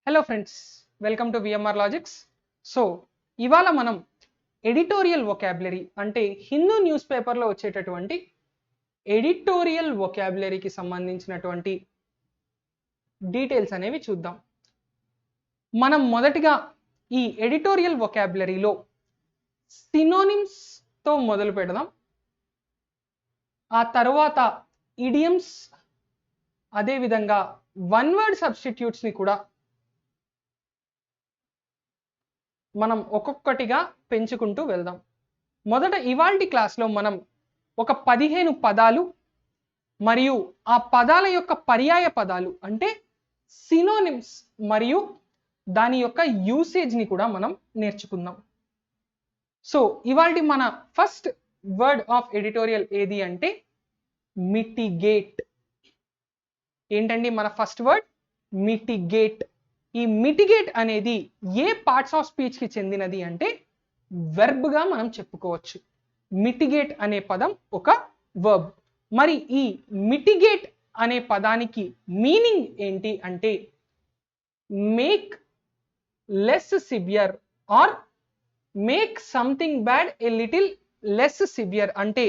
Hello friends, welcome to VMR logics. So ఇవాళ మనం editorial vocabulary అంటే హిందూ న్యూస్ పేపర్లో వచ్చేటటువంటి ఎడిటోరియల్ వొకాబులరీకి సంబంధించినటువంటి డీటెయిల్స్ అనేవి చూద్దాం. మనం మొదటిగా ఈ ఎడిటోరియల్ వొకాబులరీలో సినోనిమ్స్తో మొదలు పెడదాం. ఆ తర్వాత ఇడియమ్స్, అదేవిధంగా వన్ వర్డ్ సబ్స్టిట్యూట్స్ని కూడా మనం ఒక్కొక్కటిగా పెంచుకుంటూ వెళ్దాం. మొదట ఇవాల్టి క్లాస్లో మనం ఒక 15 పదాలు మరియు ఆ పదాల యొక్క పర్యాయ పదాలు అంటే సినోనిమ్స్ మరియు దాని యొక్క యూసేజ్ని కూడా మనం నేర్చుకుందాం. సో ఇవాల్టి మన ఫస్ట్ వర్డ్ ఆఫ్ ఎడిటోరియల్ ఏది అంటే మిటిగేట్. ఏంటండి మన ఫస్ట్ వర్డ్? మిటిగేట్. ఈ మిటిగేట్ అనేది ఏ పార్ట్స్ ఆఫ్ స్పీచ్ కి చెందినది అంటే వెర్బ్ గా మనం చెప్పుకోవచ్చు. మిటిగేట్ అనే పదం ఒక వర్బ్. మరి ఈ మిటిగేట్ అనే పదానికి మీనింగ్ ఏంటి అంటే make less severe or make something bad a little less severe. అంటే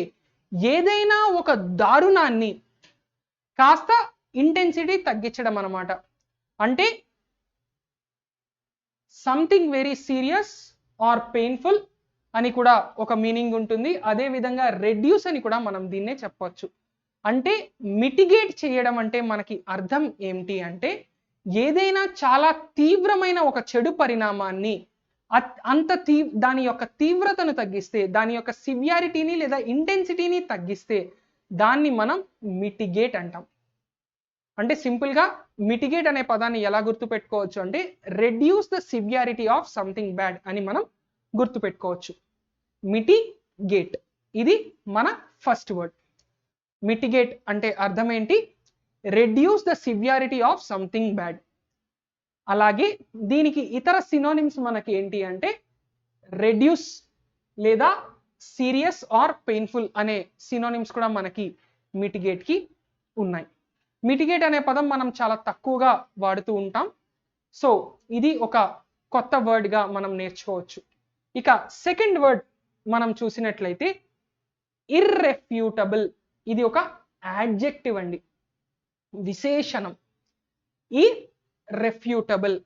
ఏదైనా ఒక దారుణాన్ని కాస్త ఇంటెన్సిటీ తగ్గించడం అన్నమాట. అంటే something very serious or painful అని కూడా ఒక మీనింగ్ ఉంటుంది. అదే విధంగా రెడ్యూస్ అని కూడా మనం దీన్నే చెప్పవచ్చు. అంటే మిటిగేట్ చేయడం అంటే మనకి అర్థం ఏంటి అంటే ఏదైనా చాలా తీవ్రమైన ఒక చెడు పరిణామాన్ని దాని యొక్క తీవ్రతను తగ్గిస్తే, దాని యొక్క సివియారిటీని లేదా ఇంటెన్సిటీని తగ్గిస్తే దాన్ని మనం మిటిగేట్ అంటాం. అంటే సింపుల్ గా మిటిగేట్ అనే పదాన్ని ఎలా గుర్తుపెట్టుకోవచ్చు అంటే reduce the severity of something bad అని మనం గుర్తుపెట్టుకోవచ్చు. మిటిగేట్ ఇది మన ఫస్ట్ వర్డ్. మిటిగేట్ అంటే అర్థం ఏంటి? Reduce the severity of something bad. అలాగే దీనికి ఇతర సినోనిమ్స్ మనకి ఏంటి అంటే రెడ్యూస్ లేదా సీరియస్ ఆర్ పెయిన్ఫుల్ అనే సినోనిమ్స్ కూడా మనకి మిటిగేట్ కి ఉన్నాయి. మిటిగేట్ అనే పదం మనం చాలా తక్కువగా వాడుతూ ఉంటాం. సో ఇది ఒక కొత్త వర్డ్ గా మనం నేర్చుకోవచ్చు. ఇక సెకండ్ వర్డ్ మనం చూసినట్లయితే ఇర్రెఫ్యూటబుల్. ఇది ఒక యాడ్జెక్టివ్ అండి, విశేషణం. ఇర్రెఫ్యూటబుల్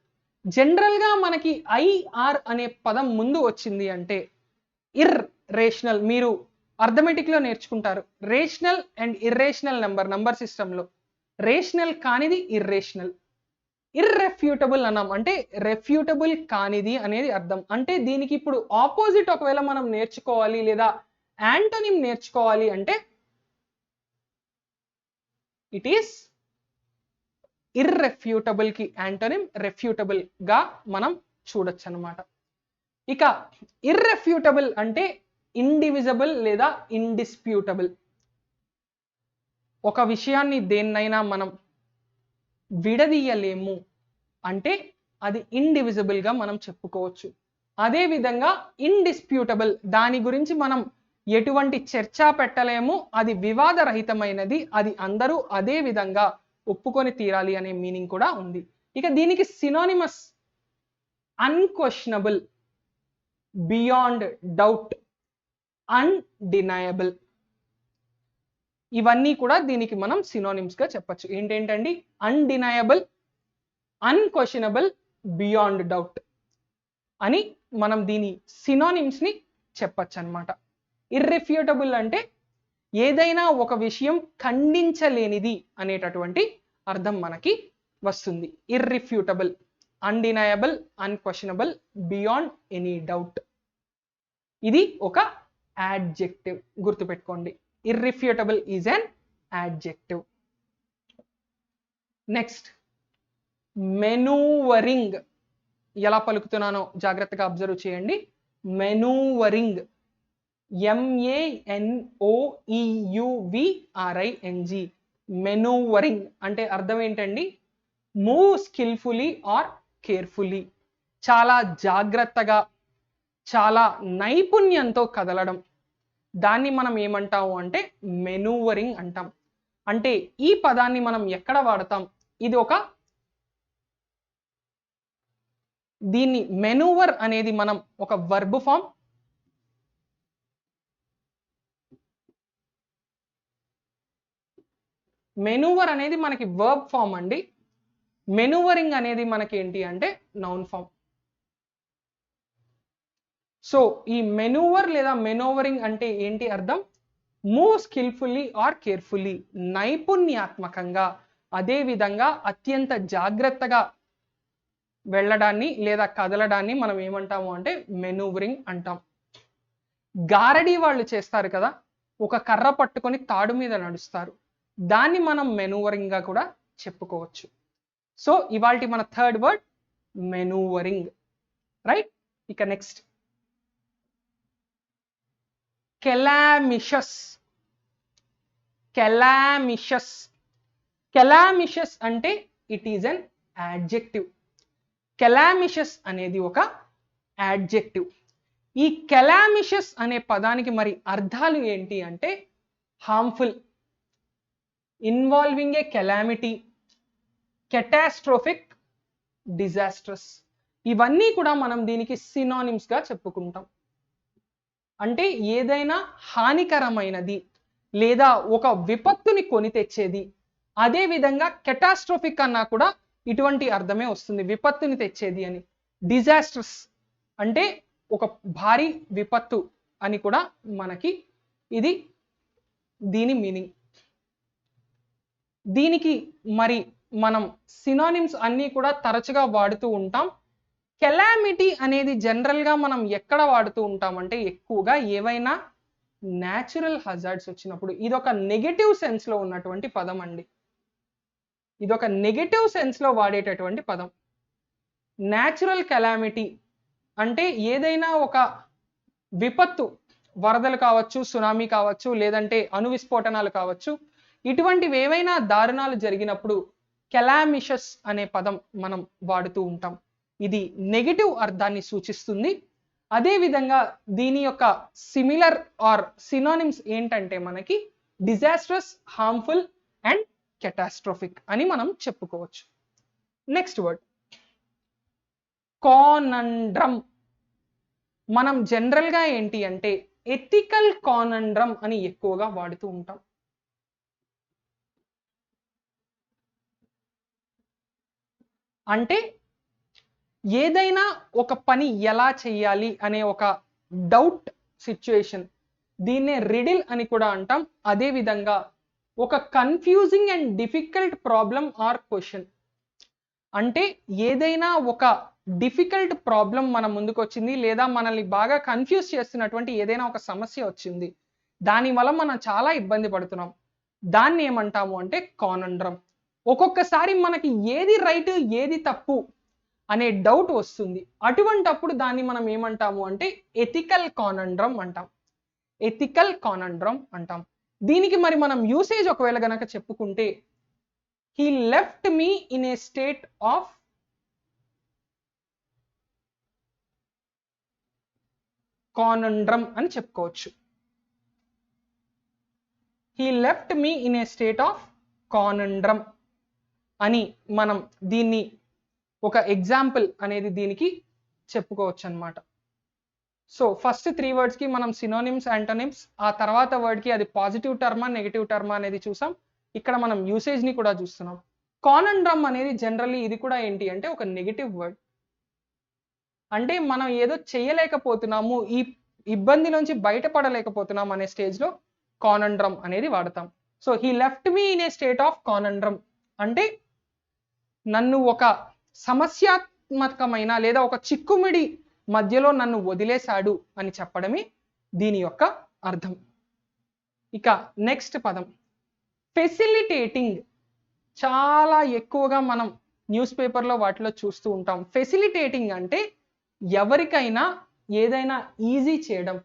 జనరల్ గా మనకి ఐఆర్ అనే పదం ముందు వచ్చింది అంటే ఇర్రేషనల్. మీరు అర్థమెటిక్ లో నేర్చుకుంటారు రేషనల్ అండ్ ఇర్రేషనల్ నంబర్ సిస్టంలో రేషనల్ కానిది ఇర్రేషనల్. ఇర్రెఫ్యూటబుల్ అన్నాం అంటే రెఫ్యూటబుల్ కానిది అనేది అర్థం. అంటే దీనికి ఇప్పుడు ఆపోజిట్ ఒకవేళ మనం నేర్చుకోవాలి లేదా యాంటోనిమ్ నేర్చుకోవాలి అంటే ఇట్ ఈస్ ఇర్రెఫ్యూటబుల్ కి యాంటోనిమ్ రెఫ్యూటబుల్ గా మనం చూడొచ్చు అన్నమాట. ఇక ఇర్రెఫ్యూటబుల్ అంటే ఇండివిజిబుల్ లేదా ఇండిస్ప్యూటబుల్. ఒక విషయాన్ని దేన్నైనా మనం విడదీయలేము అంటే అది ఇండివిజిబుల్ గా మనం చెప్పుకోవచ్చు. అదే విధంగా ఇండిస్ప్యూటబుల్, దాని గురించి మనం ఎటువంటి చర్చ పెట్టలేము, అది వివాదరహితమైనది, అది అందరూ అదే విధంగా ఒప్పుకొని తీరాలి అనే మీనింగ్ కూడా ఉంది. ఇక దీనికి సినోనిమస్ అన్క్వశ్చనబుల్, బియాండ్ డౌట్, అన్డినయబుల్. ఇవన్నీ కూడా దీనికి మనం సినోనిమ్స్ గా చెప్పచ్చు. ఏంటండి? అన్డినయబుల్, అన్క్వశ్చనబుల్, బియాండ్ డౌట్ అని మనం దీని సినోనిమ్స్ ని చెప్పచ్చు అన్నమాట. ఇర్రెఫ్యూటబుల్ అంటే ఏదైనా ఒక విషయం ఖండించలేనిది అనేటటువంటి అర్థం మనకి వస్తుంది. Irrefutable, undeniable, unquestionable, beyond any doubt. ఇది ఒక యాడ్జెక్టివ్, గుర్తుపెట్టుకోండి. Irrefutable is an adjective. Next manoeuvring. ఎలా పలుకుతున్నానో జాగ్రత్తగా అబ్జర్వ్ చేయండి. మెనూవరింగ్, MENOEUVRING. మెనూవరింగ్ అంటే అర్థం ఏంటండి? Move skilfully or carefully. చాలా జాగ్రత్తగా, చాలా నైపుణ్యంతో కదలడం. దాన్ని మనం ఏమంటాము అంటే మెనూవరింగ్ అంటాం. అంటే ఈ పదాన్ని మనం ఎక్కడ వాడతాం? ఇది ఒక దీన్ని మెనూవర్ అనేది మనం ఒక వర్బ్ ఫామ్, మెనూవర్ అనేది మనకి వర్బ్ ఫామ్ అండి. మెనూవరింగ్ అనేది మనకి ఏంటి అంటే నౌన్ ఫామ్. సో ఈ మెనూవర్ లేదా మెనూవరింగ్ అంటే ఏంటి అర్థం? మూవ్ స్కిల్ఫుల్లీ ఆర్ కేర్ఫుల్లీ, నైపుణ్యాత్మకంగా అదే విధంగా అత్యంత జాగ్రత్తగా వెళ్ళడాన్ని లేదా కదలడాన్ని మనం ఏమంటాము అంటే మెనూవరింగ్ అంటాం. గారడీ వాళ్ళు చేస్తారు కదా, ఒక కర్ర పట్టుకొని తాడు మీద నడుస్తారు, దాన్ని మనం మెనూవరింగ్ గా కూడా చెప్పుకోవచ్చు. సో ఇవాల్టి మన థర్డ్ వర్డ్ మెనూవరింగ్, రైట్. ఇక నెక్స్ట్ కెలామిషస్. కెలామిషస్, కెలామిషస్ అంటే ఇట్ ఈజ్ అన్ యాడ్జెక్టివ్. కెలామిషస్ అనేది ఒక యాడ్జెక్టివ్. ఈ కెలామిషస్ అనే పదానికి మరి అర్థాలు ఏంటి అంటే హార్మ్ఫుల్, ఇన్వాల్వింగ్ ఏ కెలామిటీ, కెటాస్ట్రోఫిక్, డిజాస్ట్రస్. ఇవన్నీ కూడా మనం దీనికి సినానిమ్స్ గా చెప్పుకుంటాం. అంటే ఏదైనా హానికరమైనది లేదా ఒక విపత్తుని కొని తెచ్చేది. అదే విధంగా కెటాస్ట్రోఫిక్ అన్నా కూడా ఇటువంటి అర్థమే వస్తుంది, విపత్తుని తెచ్చేది అని. డిజాస్ట్రస్ అంటే ఒక భారీ విపత్తు అని కూడా మనకి ఇది దీని మీనింగ్. దీనికి మరి మనం సినానిమ్స్ అన్నీ కూడా తరచుగా వాడుతూ ఉంటాం. కెలామిటీ అనేది జనరల్ గా మనం ఎక్కడ వాడుతూ ఉంటాం అంటే ఎక్కువగా ఏవైనా న్యాచురల్ హజార్డ్స్ వచ్చినప్పుడు. ఇదొక నెగటివ్ సెన్స్ లో ఉన్నటువంటి పదం అండి, ఇదొక నెగటివ్ సెన్స్ లో వాడేటటువంటి పదం. న్యాచురల్ కెలామిటీ అంటే ఏదైనా ఒక విపత్తు, వరదలు కావచ్చు, సునామీ కావచ్చు, లేదంటే అణు విస్ఫోటనాలు కావచ్చు, ఇటువంటివి ఏవైనా దారుణాలు జరిగినప్పుడు కెలామిషస్ అనే పదం మనం వాడుతూ ఉంటాం. ఇది నెగటివ్ అర్థాన్ని సూచిస్తుంది. అదే విధంగా దీని యొక్క సిమిలర్ ఆర్ సినానిమ్స్ ఏంటంటే మనకి డిజాస్ట్రస్, హార్మ్ఫుల్ అండ్ కెటాస్ట్రోఫిక్ అని మనం చెప్పుకోవచ్చు. Next word conundrum. మనం జనరల్ గా ఏంటి అంటే ఎథికల్ కానండ్రమ్ అని ఎక్కువగా వాడుతూ ఉంటాం. అంటే ఏదైనా ఒక పని ఎలా చేయాలి అనే ఒక డౌట్ సిచ్యుయేషన్, దీన్నే రిడిల్ అని కూడా అంటాం. అదే విధంగా ఒక confusing and difficult problem or question. అంటే ఏదైనా ఒక డిఫికల్ట్ ప్రాబ్లం మన ముందుకు వచ్చింది లేదా మనల్ని బాగా కన్ఫ్యూజ్ చేస్తున్నటువంటి ఏదైనా ఒక సమస్య వచ్చింది, దానివల్ల మనం చాలా ఇబ్బంది పడుతున్నాం, దాన్ని ఏమంటాము అంటే కానండ్రమ్. ఒక్కొక్కసారి మనకి ఏది రైట్ ఏది తప్పు అనే డౌట్ వస్తుంది, అటువంటప్పుడు దాన్ని మనం ఏమంటాము అంటే ఎథికల్ కానండ్రమ్ అంటాం. ఎథికల్ కానండ్రమ్ అంటాం. దీనికి మరి మనం యూసేజ్ ఒకవేళ గనక చెప్పుకుంటే he left me in a state of conundrum అని చెప్పుకోవచ్చు. he left me in a state of conundrum అని మనం దీన్ని ఒక ఎగ్జాంపుల్ అనేది దీనికి చెప్పుకోవచ్చు అన్నమాట. సో ఫస్ట్ 3 వర్డ్స్ కి మనం సినోనిమ్స్, యాంటోనిమ్స్, ఆ తర్వాత వర్డ్ కి అది పాజిటివ్ టర్మా నెగటివ్ టర్మా అనేది చూసాం. ఇక్కడ మనం యూసేజ్ ని కూడా చూస్తున్నాం. కానండ్రమ్ అనేది జనరల్లీ ఇది కూడా ఏంటి అంటే ఒక నెగటివ్ వర్డ్. అంటే మనం ఏదో చేయలేకపోతున్నాము, ఈ ఇబ్బంది నుంచి బయటపడలేకపోతున్నాం అనే స్టేజ్ లో కానండ్రమ్ అనేది వాడతాం. So he left me in a state of conundrum అంటే నన్ను ఒక సమస్యాత్మకమైన లేదా ఒక చిక్కుమిడి మధ్యలో నన్ను వదిలేశాడు అని చెప్పడమే దీని యొక్క అర్థం. ఇక నెక్స్ట్ పదం ఫెసిలిటేటింగ్. చాలా ఎక్కువగా మనం న్యూస్ పేపర్లో వాటిలో చూస్తూ ఉంటాం. ఫెసిలిటేటింగ్ అంటే ఎవరికైనా ఏదైనా ఈజీ చేయడం,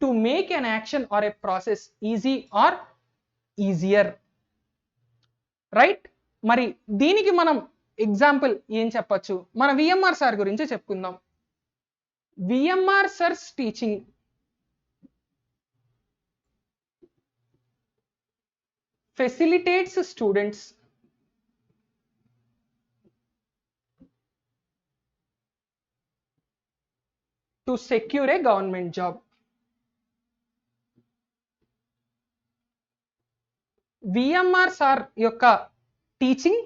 to make an action or a process easy or easier, right. మరి దీనికి మనం ఎగ్జాంపుల్ ఏం చెప్పొచ్చు? మన విఎంఆర్ సార్ గురించి చెప్పుకుందాం. VMR sir's teaching facilitates students to secure a government job. VMR sir యొక్క టీచింగ్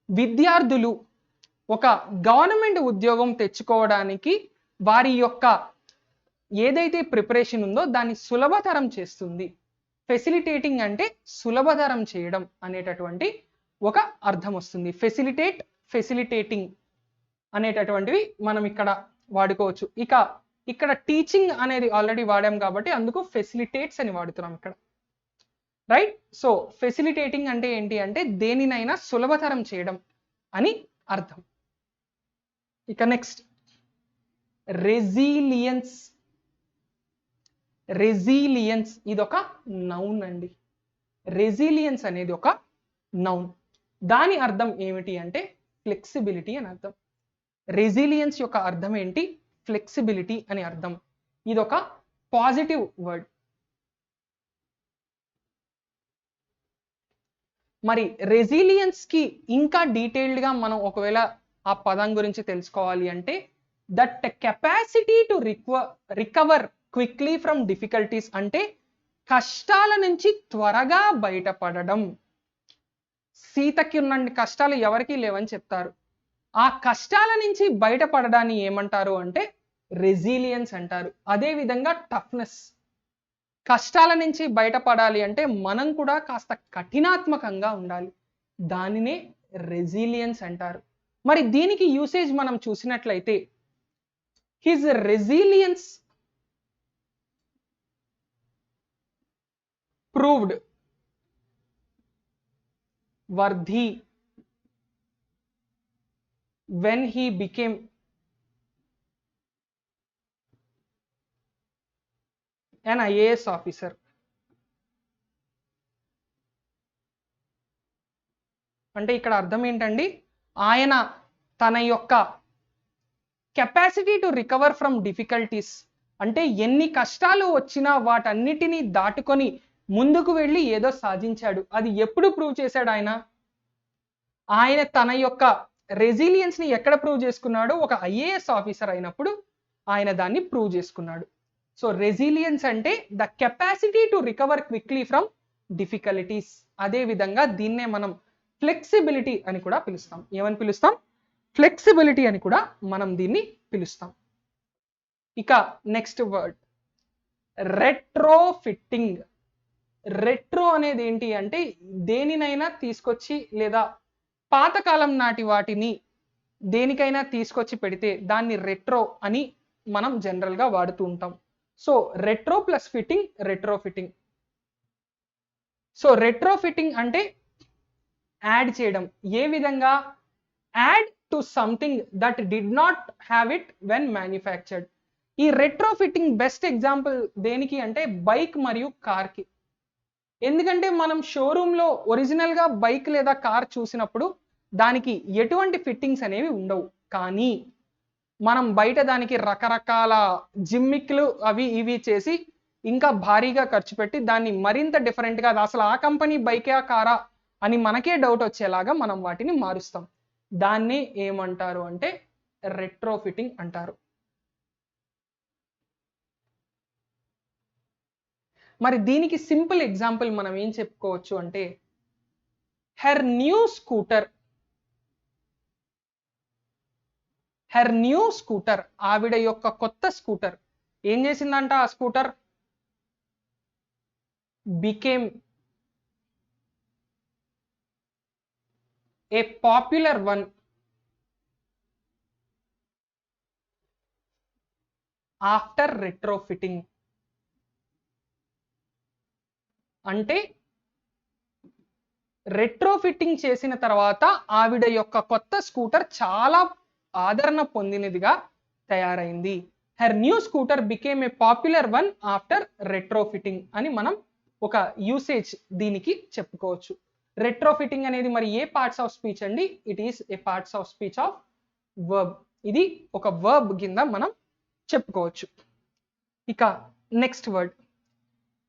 విద్యార్థులు ఒక గవర్నమెంట్ ఉద్యోగం తెచ్చుకోవడానికి వారి యొక్క ఏదైతే ప్రిపరేషన్ ఉందో దాన్ని సులభతరం చేస్తుంది. ఫెసిలిటేటింగ్ అంటే సులభతరం చేయడం అనేటటువంటి ఒక అర్థం వస్తుంది. ఫెసిలిటేటింగ్ అనేటటువంటివి మనం ఇక్కడ వాడుకోవచ్చు. ఇక్కడ టీచింగ్ అనేది ఆల్రెడీ వాడాం కాబట్టి అందుకు ఫెసిలిటేట్స్ అని వాడుతున్నాం ఇక్కడ, రైట్. సో ఫెసిలిటేటింగ్ అంటే ఏంటి అంటే దేనినైనా సులభతరం చేయడం అని అర్థం. ఇక నెక్స్ట్ రెసిలియన్స్. రెసిలియన్స్ ఇది ఒక నౌన్ అండి. రెసిలియన్స్ అనేది ఒక నౌన్. దాని అర్థం ఏమిటి అంటే ఫ్లెక్సిబిలిటీ అని అర్థం. రెసిలియన్స్ యొక్క అర్థం ఏంటి? ఫ్లెక్సిబిలిటీ అని అర్థం. ఇది ఒక పాజిటివ్ వర్డ్. మరి రెసిలియన్స్ కి ఇంకా డీటెయిల్డ్ గా మనం ఒకవేళ ఆ పదం గురించి తెలుసుకోవాలి అంటే that capacity to recover quickly from difficulties అంటే కష్టాల నుంచి త్వరగా బయటపడడం. సీతకి ఉన్న కష్టాలు ఎవరికీ లేవని చెప్తారు. ఆ కష్టాల నుంచి బయటపడడాన్ని ఏమంటారు అంటే రెసిలియన్స్ అంటారు. అదే విధంగా టఫ్నెస్. కష్టాల నుంచి బయటపడాలి అంటే మనం కూడా కాస్త కఠినాత్మకంగా ఉండాలి. దానినే రెసిలియన్స్ అంటారు. మరి దీనికి యూసేజ్ మనం చూసినట్లయితే his resilience proved worthy when he became an IAS officer. అంటే ఇక్కడ అర్థం ఏంటండి? ఆయన తన యొక్క capacity to recover from difficulties అంటే ఎన్ని కష్టాలు వచ్చినా వాటన్నిటినీ దాటుకొని ముందుకు వెళ్ళి ఏదో సాధించాడు. అది ఎప్పుడు ప్రూవ్ చేశాడు ఆయన తన యొక్క రెసిలియన్స్ ని ఎక్కడ ప్రూవ్ చేసుకున్నాడు? ఒక ఐఏఎస్ ఆఫీసర్ అయినప్పుడు ఆయన దాన్ని ప్రూవ్ చేసుకున్నాడు. సో రెసిలియన్స్ అంటే the capacity to recover quickly from difficulties. అదే విధంగా దీన్నే మనం ఫ్లెక్సిబిలిటీ అని కూడా పిలుస్తాం. ఏమని పిలుస్తాం? ఫ్లెక్సిబిలిటీ అని కూడా మనం దీన్ని పిలుస్తాం. ఇక నెక్స్ట్ వర్డ్ రెట్రోఫిట్టింగ్. రెట్రో అనేది ఏంటి అంటే దేనినైనా తీసుకొచ్చి లేదా పాతకాలం నాటి వాటిని దేనికైనా తీసుకొచ్చి పెడితే దాన్ని రెట్రో అని మనం జనరల్ గా వాడుతూ ఉంటాం. So retro plus fitting retrofitting. So retrofitting అంటే యాడ్ చేయడం. ఏ విధంగా? Add to something that did not have it when manufactured. ఈ రెట్రోఫిట్టింగ్ బెస్ట్ ఎగ్జాంపుల్ దేనికి అంటే బైక్ మరియు కార్ కి. ఎందుకంటే మనం షోరూమ్ లో ఒరిజినల్ గా బైక్ లేదా కార్ చూసినప్పుడు దానికి ఎటువంటి ఫిట్టింగ్స్ అనేవి ఉండవు. కానీ మనం బయట దానికి రకరకాల జిమ్మిక్లు అవి ఇవి చేసి ఇంకా భారీగా ఖర్చు పెట్టి దాన్ని మరింత డిఫరెంట్ గా అసలు ఆ కంపెనీ బైకా కారా అని మనకే డౌట్ వచ్చేలాగా మనం వాటిని మారుస్తాం. దాన్ని ఏమంటారు అంటే రెట్రోఫిట్టింగ్ అంటారు. మరి దీనికి సింపుల్ ఎగ్జాంపుల్ మనం ఏం చెప్పుకోవచ్చు అంటే హెర్ న్యూ స్కూటర్. ఆవిడ యొక్క కొత్త స్కూటర్ ఏం చేసిందంట? ఆ scooter became a popular one after retrofitting. అంటే రెట్రోఫిట్టింగ్ చేసిన తర్వాత ఆవిడ యొక్క కొత్త స్కూటర్ చాలా ఆదరణ పొందినదిగా తయారైంది. Her new scooter became a popular one after retrofitting అని మనం ఒక యూసేజ్ దీనికి చెప్పుకోవచ్చు. రెట్రోఫిట్టింగ్ అనేది మరి ఏ పార్ట్స్ ఆఫ్ స్పీచ్ అండి? It is a parts of speech of verb. ఇది ఒక వర్బ్ కింద మనం చెప్పుకోవచ్చు. ఇక నెక్స్ట్ వర్డ్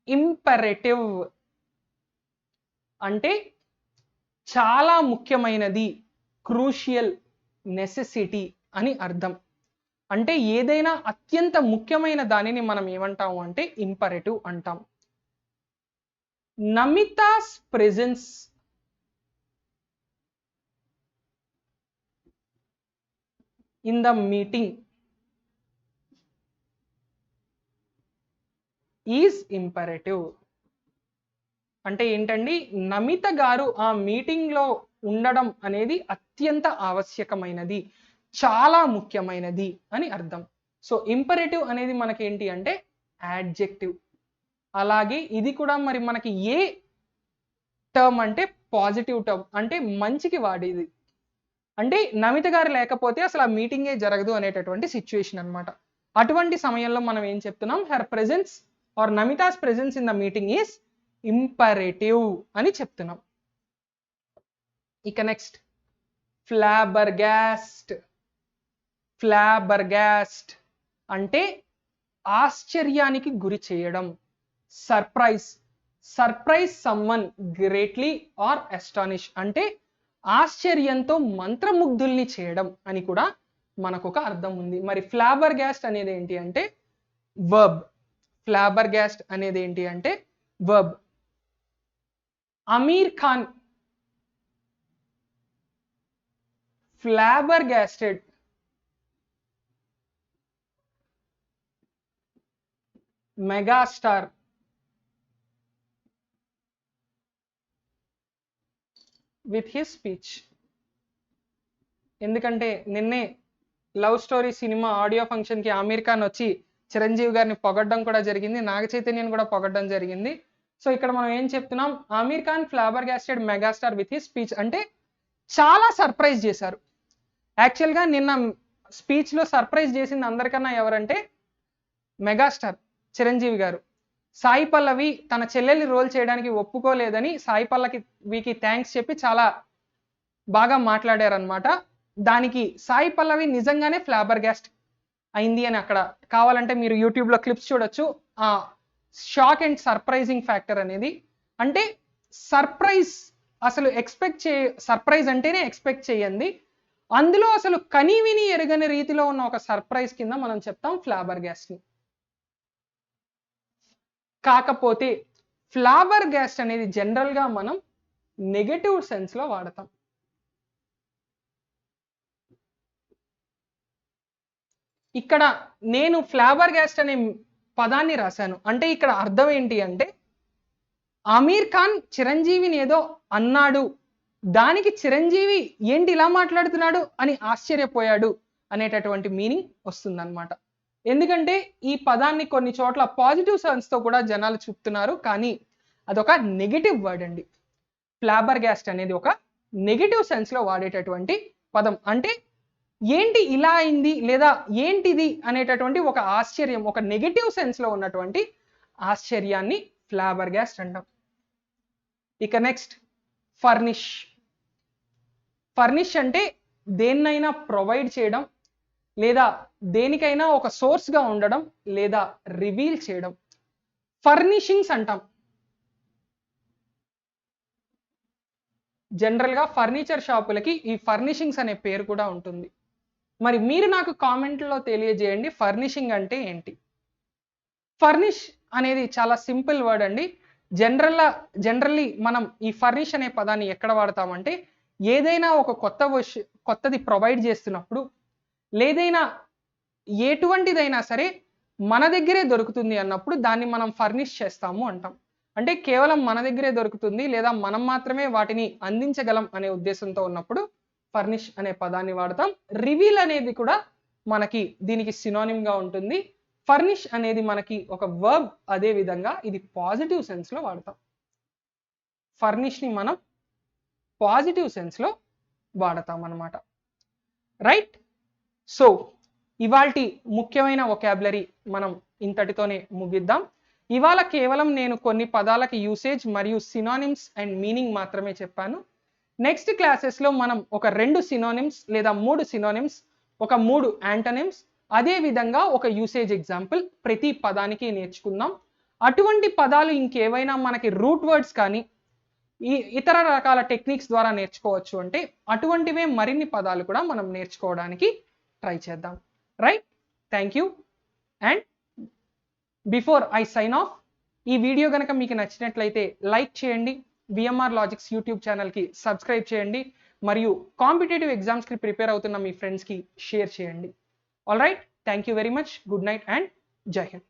ఇంపరేటివ్. అంటే చాలా ముఖ్యమైనది, క్రూషియల్, నెసెసిటీ అని అర్థం. అంటే ఏదైనా అత్యంత ముఖ్యమైన దానిని మనం ఏమంటాము అంటే ఇంపరేటివ్ అంటాం. Namita's presence in the meeting is imperative. అంటే ఏంటండి, నమిత గారు ఆ మీటింగ్ లో ఉండడం అనేది అత్యంత ఆవశ్యకమైనది, చాలా ముఖ్యమైనది అని అర్థం. సో ఇంపరేటివ్ అనేది మనకి ఏంటి అంటే యాడ్జెక్టివ్. అలాగే ఇది కూడా మరి మనకి ఏ టర్మ్ అంటే పాజిటివ్ టర్మ్, అంటే మంచికి వాడేది. అంటే నమిత గారు లేకపోతే అసలు ఆ మీటింగే జరగదు అనేటటువంటి సిచ్యువేషన్ అన్నమాట. అటువంటి సమయంలో మనం ఏం చెప్తున్నాం, her presence or Namita's presence in the meeting is imperative అని చెప్తున్నాం. ఇక నెక్స్ట్ ఫ్లాబర్గాస్ట్. ఫ్లాబర్గాస్ట్ అంటే ఆశ్చర్యానికి గురి చేయడం, surprise. Surprise someone greatly or astonish అంటే ఆశ్చర్యంతో మంత్రముగ్ధుల్ని చేయడం అని కూడా మనకు ఒక అర్థం ఉంది. మరి ఫ్లాబర్గాస్ట్ అనేది ఏంటి అంటే వర్బ్. ఫ్లాబర్గాస్ట్ అనేది ఏంటి అంటే verb. Aamir Khan flabbergasted megastar with his speech. ఎందుకంటే నిన్నే love story cinema audio function కి ఆమీర్ ఖాన్ వచ్చి చిరంజీవి గారిని పొగడ్డం కూడా జరిగింది, నాగ చైతన్యని కూడా పొగడ్డం జరిగింది. సో ఇక్కడ మనం ఏం చెప్తున్నాం, Aamir Khan flabbergasted megastar with his speech అంటే చాలా సర్ప్రైజ్ చేశారు. యాక్చువల్గా నిన్న స్పీచ్లో సర్ప్రైజ్ చేసింది అందరికన్నా ఎవరంటే మెగాస్టార్ చిరంజీవి గారు. సాయి పల్లవి తన చెల్లెల్ని రోల్ చేయడానికి ఒప్పుకోలేదని సాయి పల్లవికి థ్యాంక్స్ చెప్పి చాలా బాగా మాట్లాడారనమాట. దానికి సాయి పల్లవి నిజంగానే ఫ్లాబర్గాస్ట్ అయింది అని అక్కడ కావాలంటే మీరు యూట్యూబ్లో క్లిప్స్ చూడొచ్చు. ఆ షాక్ అండ్ సర్ప్రైజింగ్ ఫ్యాక్టర్ అనేది అంటే సర్ప్రైజ్, అసలు సర్ప్రైజ్ అంటేనే ఎక్స్పెక్ట్ చేయండి, అందులో అసలు కనీవిని ఎరగని రీతిలో ఉన్న ఒక సర్ప్రైజ్ కింద మనం చెప్తాం ఫ్లాబర్గాస్ట్ ని. కాకపోతే ఫ్లాబర్గాస్ట్ అనేది జనరల్ గా మనం నెగటివ్ సెన్స్ లో వాడతాం. ఇక్కడ నేను ఫ్లాబర్గాస్ట్ అనే పదాన్ని రాశాను అంటే ఇక్కడ అర్థం ఏంటి అంటే ఆమీర్ ఖాన్ చిరంజీవిని ఏదో అన్నాడు, దానికి చిరంజీవి ఏంటి ఇలా మాట్లాడుతున్నాడు అని ఆశ్చర్యపోయాడు అనేటటువంటి మీనింగ్ వస్తుందన్నమాట. ఎందుకంటే ఈ పదాన్ని కొన్ని చోట్ల పాజిటివ్ సెన్స్ తో కూడా జనాలు చూపుతున్నారు, కానీ అదొక నెగిటివ్ వర్డ్ అండి. ఫ్లాబర్గాస్ట్ అనేది ఒక నెగిటివ్ సెన్స్ లో వాడేటటువంటి పదం. అంటే ఏంటి ఇలా అయింది లేదా ఏంటిది అనేటటువంటి ఒక ఆశ్చర్యం, ఒక నెగిటివ్ సెన్స్ లో ఉన్నటువంటి ఆశ్చర్యాన్ని ఫ్లాబర్గాస్ట్ అంటాం. ఇక నెక్స్ట్ ఫర్నిష్. ఫర్నిష్ అంటే దేన్నైనా ప్రొవైడ్ చేయడం లేదా దేనికైనా ఒక సోర్స్ గా ఉండడం లేదా రివీల్ చేయడం. ఫర్నిషింగ్స్ అంటాం. జనరల్ గా ఫర్నిచర్ షాపులకి ఈ ఫర్నిషింగ్స్ అనే పేరు కూడా ఉంటుంది. మరి మీరు నాకు కామెంట్లో తెలియజేయండి ఫర్నిషింగ్ అంటే ఏంటి. ఫర్నిష్ అనేది చాలా సింపుల్ వర్డ్ అండి. జనరల్లీ మనం ఈ ఫర్నిష్ అనే పదాన్ని ఎక్కడ వాడతామంటే ఏదైనా ఒక కొత్తది ప్రొవైడ్ చేస్తున్నప్పుడు, లేదైనా ఎటువంటిదైనా సరే మన దగ్గరే దొరుకుతుంది అన్నప్పుడు దాన్ని మనం ఫర్నిష్ చేస్తాము అంటాం. అంటే కేవలం మన దగ్గరే దొరుకుతుంది లేదా మనం మాత్రమే వాటిని అందించగలం అనే ఉద్దేశంతో ఉన్నప్పుడు ఫర్నిష్ అనే పదాన్ని వాడతాం. రివీల్ అనేది కూడా మనకి దీనికి సినోనిమ్ గా ఉంటుంది. ఫర్నిష్ అనేది మనకి ఒక వర్బ్, అదే విధంగా ఇది పాజిటివ్ సెన్స్ లో వాడతాం. ఫర్నిష్ ని మనం పాజిటివ్ సెన్స్ లో వాడతాం అన్నమాట. రైట్. సో ఇవాల్టి ముఖ్యమైన వొకాబులరీ మనం ఇంతటితోనే ముగిద్దాం. ఇవాళ కేవలం నేను కొన్ని పదాలకి యూసేజ్ మరియు సినోనిమ్స్ అండ్ మీనింగ్ మాత్రమే చెప్పాను. నెక్స్ట్ క్లాసెస్లో మనం ఒక 2 సినోనిమ్స్ లేదా 3 సినోనిమ్స్, ఒక 3 యాంటోనిమ్స్, అదే విధంగా ఒక యూసేజ్ ఎగ్జాంపుల్ ప్రతి పదానికి నేర్చుకుందాం. అటువంటి పదాలు ఇంకేవైనా మనకి రూట్ వర్డ్స్ కానీ ఈ ఇతర రకాల టెక్నిక్స్ ద్వారా నేర్చుకోవచ్చు అంటే అటువంటివే మరిన్ని పదాలు కూడా మనం నేర్చుకోవడానికి ట్రై చేద్దాం. Right. Thank you. And before I sign off, ఈ వీడియో కనుక మీకు నచ్చినట్లయితే లైక్ చేయండి, విఎంఆర్ లాజిక్స్ యూట్యూబ్ ఛానల్కి సబ్స్క్రైబ్ చేయండి, మరియు కాంపిటేటివ్ ఎగ్జామ్స్కి ప్రిపేర్ అవుతున్న మీ ఫ్రెండ్స్కి షేర్ చేయండి. All right, thank you very much, good night and జై హింద్.